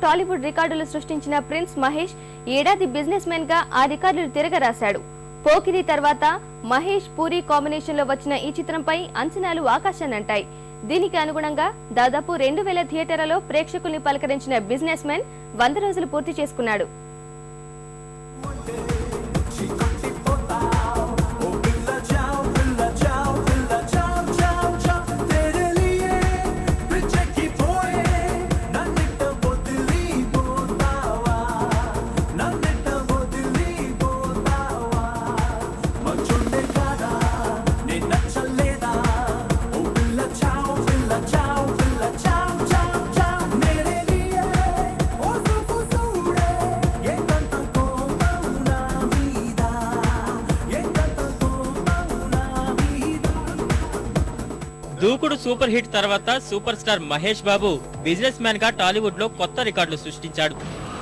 టాలీవుడ్ రికార్డులు సృష్టించిన ప్రిన్స్ మహేష్ ఏడాది బిజినెస్ మెన్ గా ఆ రికార్డులు తిరగరాశాడు. పోకిరి తర్వాత మహేష్ పూరి కాంబినేషన్ లో వచ్చిన ఈ చిత్రంపై అంచనాలు ఆకాశాన్నంటాయి. దీనికి అనుగుణంగా దాదాపు 2000 థియేటర్లలో ప్రేక్షకుల్ని పలకరించిన బిజినెస్ మెన్ 100 రోజులు పూర్తి చేసుకున్నాడు. దూకుడు సూపర్ హిట్ తర్వాత super star Mahesh Babu business man గా టాలీవుడ్ లో కొత్త రికార్డులు సృష్టించాడు.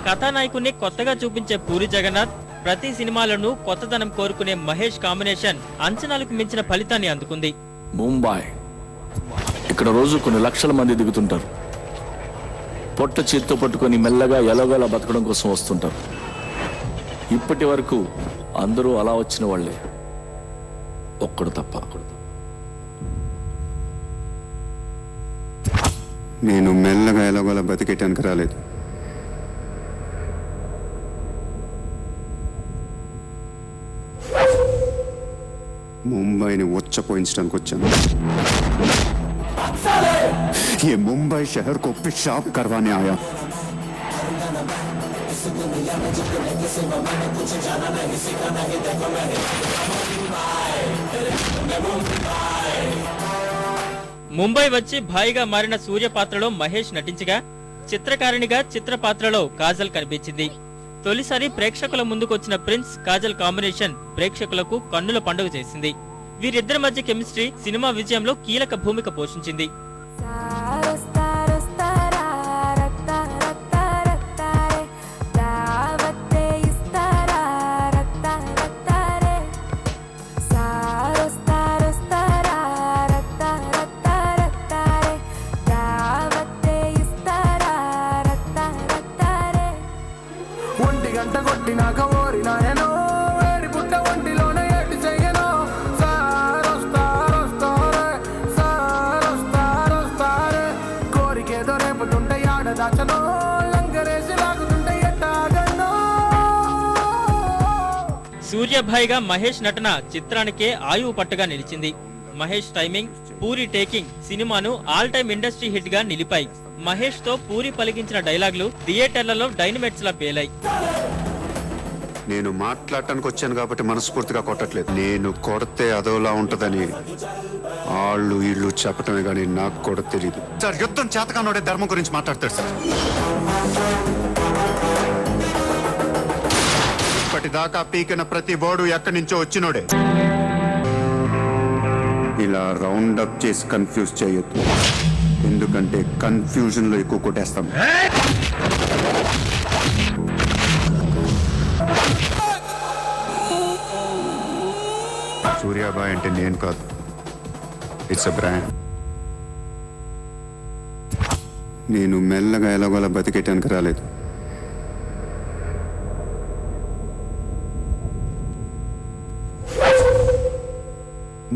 కథానాయకుడిని కొత్తగా చూపించే పూరి జగన్నాథ్, ప్రతి సినిమాలను కొత్తదనం కోరుకునే మహేష్ కాంబినేషన్ అంచనాలకు మించిన ఫలితాన్ని అందుకుంది. ముంబై ఇక్కడ రోజు కొన్ని లక్షల మంది దిగుతుంటారు. పొట్ట చేత్తో పట్టుకొని మెల్లగా ఎలాగోలా బతకడం కోసం వస్తుంటారు. ఇప్పటి వరకు అందరూ అలా వచ్చిన వాళ్లే, ఒక్కడు తప్ప. నేను మెల్లగా ఎలాగోలా బతికేటానికి రాలేదు. ముంబైని ఉచ్చపోయించడానికి వచ్చాను. ये मुंबई शहर को पेशाब करवाने आया. ముంబై వచ్చి భాయిగా మారిన సూర్య పాత్రలో మహేష్ నటించగా, చిత్రకారిణిగా చిత్ర పాత్రలో కాజల్ కనిపించింది. తొలిసారి ప్రేక్షకుల ముందుకొచ్చిన ప్రిన్స్ కాజల్ కాంబినేషన్ ప్రేక్షకులకు కన్నుల పండుగ చేసింది. వీరిద్దరి మధ్య కెమిస్ట్రీ సినిమా విజయంలో కీలక భూమిక పోషించింది. సూర్యభాయిగా మహేష్ నటన చిత్రానికే ఆయువు పట్టుగా నిలిచింది. మహేష్ టైమింగ్, పూరి టేకింగ్ సినిమాను ఆల్ టైమ్ ఇండస్ట్రీ హిట్ గా నిలిపాయి. మహేష్ తో పూరి పలికించిన డైలాగులు థియేటర్లలో డైనమైట్స్ లా పేలాయి. నేను మాట్లాడటానికి వచ్చాను కాబట్టి మనస్ఫూర్తిగా కొట్టట్లేదు. నేను కొడితే అదోలా ఉంటదని వాళ్ళు ఇళ్ళు చెప్పటమే కానీ నాకు కూడా తెలియదు సార్. యుద్ధం చేతకానోడే ధర్మం గురించి మాట్లాడతాడు సార్. ఇప్పటిదాకా పీకిన ప్రతి బోర్డు ఎక్కడి నుంచో వచ్చినోడే. ఇలా రౌండ్ అప్ చేసి కన్ఫ్యూజ్ చేయొద్దు, ఎందుకంటే కన్ఫ్యూజన్ లో ఎక్కువ కొట్టేస్తాం. సూర్యాబాయ్ అంటే నేను కాదు, ఇట్స్ అ బ్రాండ్. నేను మెల్లగా ఎలాగోలా బతికేటానికి రాలేదు.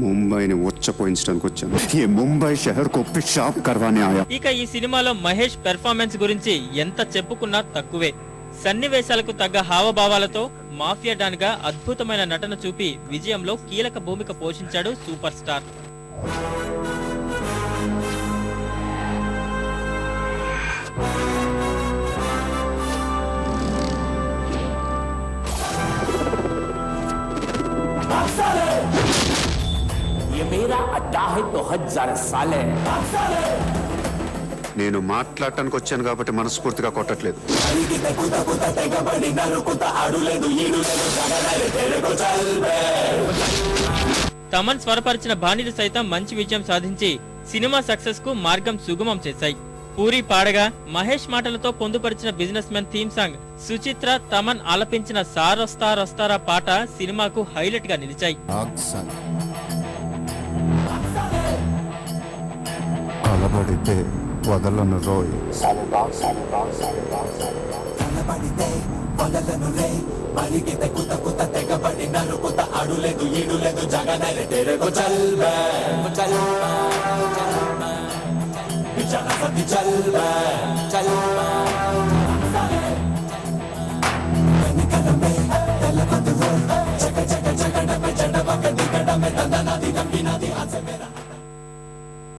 ముంబైని ఉచ్చపోయించడానికి వచ్చాను. ఈ ముంబై షహర్ కో పిషాబ్ కర్వానే ఆయా. ఇక ఈ సినిమాలో మహేష్ పెర్ఫార్మెన్స్ గురించి ఎంత చెప్పుకున్నా తక్కువే. సన్నివేశాలకు తగ్గ హావభావాలతో మాఫియా డాన్ గా అద్భుతమైన నటన చూపి విజయంలో కీలక భూమిక పోషించాడు సూపర్ స్టార్. నేను మాట్లాడటానికి వచ్చాను కాబట్టి మనస్ఫూర్తిగా కొట్టట్లేదు. తమన్ స్వరపరిచిన బాణీలు సైతం మంచి విజయం సాధించి సినిమా సక్సెస్ కు మార్గం సుగమం చేశాయి. పూరి పాడగా మహేష్ మాటలతో పొందుపరిచిన business men theme song, Suchitra Thaman ఆలపించిన సారొస్తారొస్తారా పాట సినిమాకు హైలైట్ గా నిలిచాయి. అలబడితే వదలను రోయ్. చల్